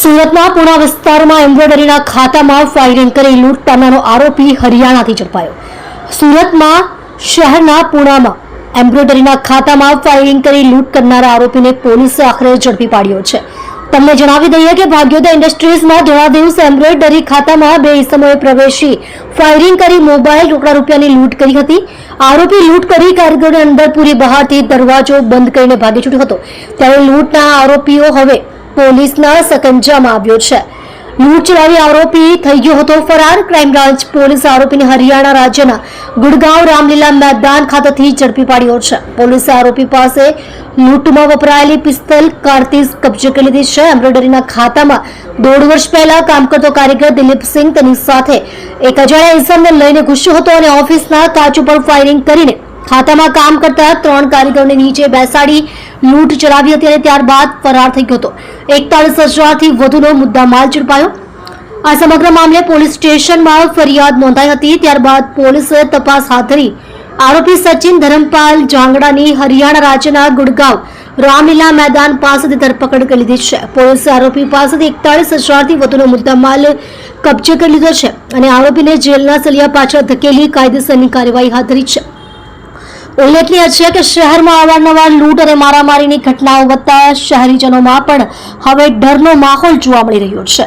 સુરતના પુણા વિસ્તારમાં એમ્બ્રોઇડરીના ખાતામાં ફાયરિંગ કરી લૂંટ કરનારો આરોપી હરિયાણાથી ઝડપાયો. સુરતમાં શહેરના પુણામાં એમ્બ્રોઇડરીના ખાતામાં ફાયરિંગ કરી લૂંટ કરનારા આરોપીને પોલીસે આખરે ઝડપી પાડ્યો છે. તમને જણાવી દઈએ કે ભાગ્યોદય ઇન્ડસ્ટ્રીઝમાં ધોળા દિવસે એમ્બ્રોઇડરી ખાતામાં બે ઇસમોએ પ્રવેશી ફાયરિંગ કરી મોબાઈલ રોકડા રૂપિયાની લૂંટ કરી હતી. આરોપી લૂંટ કરી કારીગરોને અંદર પૂરી બહારથી દરવાજો બંધ કરીને ભાગી છૂટ્યો હતો. ત્યારે લૂંટના આરોપીઓ હવે પોલીસના સકંજામાં આવ્યો છે. લૂંટ ચલાવી આરોપી થઈ ગયો હતો ફરાર. ક્રાઇમ બ્રાન્ચ પોલીસે આરોપીને હરિયાણા રાજ્યના ગુડગાંવ રામલીલા મેદાન ખાતેથી ઝડપી પાડ્યો છે. પોલીસે આરોપી પાસે લૂંટમાં વપરાયેલી પિસ્તલ કારતીસ કબજે કરી લીધી છે. એમ્બ્રોઇડરીના ખાતામાં 1.5 વર્ષ પહેલા કામ કરતો કારીગર દિલીપસિંહ તેની સાથે એક અજાણ્યા ઇસમને લઈને ઘૂસ્યો હતો અને ઓફિસના કાચ ઉપર ફાયરિંગ કરીને ખાતામાં કામ કરતા 3 કારીગરોને નીચે બેસાડી લૂંટ ચલાવી હતી અને ત્યારબાદ ફરાર થઈ ગયો હતો. 41,000થી વધુનો મુદ્દામાલ ઝડપાયો. આ સમગ્ર મામલે પોલીસ સ્ટેશનમાં ફરિયાદ નોંધાઈ હતી. ત્યારબાદ પોલીસે તપાસ હાથ ધરી આરોપી સચિન ધરમપાલ જાંગડાની હરિયાણા રાજ્યના ગુડગાંવ રામલીલા મેદાન પાસેથી ધરપકડ કરી લીધી છે. પોલીસે આરોપી પાસેથી 41,000થી વધુનો મુદ્દામાલ કબજે કરી લીધો છે અને આરોપીને જેલના સળિયા પાછળ ધકેલી કાયદેસરની કાર્યવાહી હાથ ધરી છે. ઉલ્લેખનીય છે કે શહેરમાં અવારનવાર લૂંટ અને મારામારીની ઘટનાઓ વધતા શહેરીજનોમાં પણ હવે ડરનો માહોલ જોવા મળી રહ્યો છે.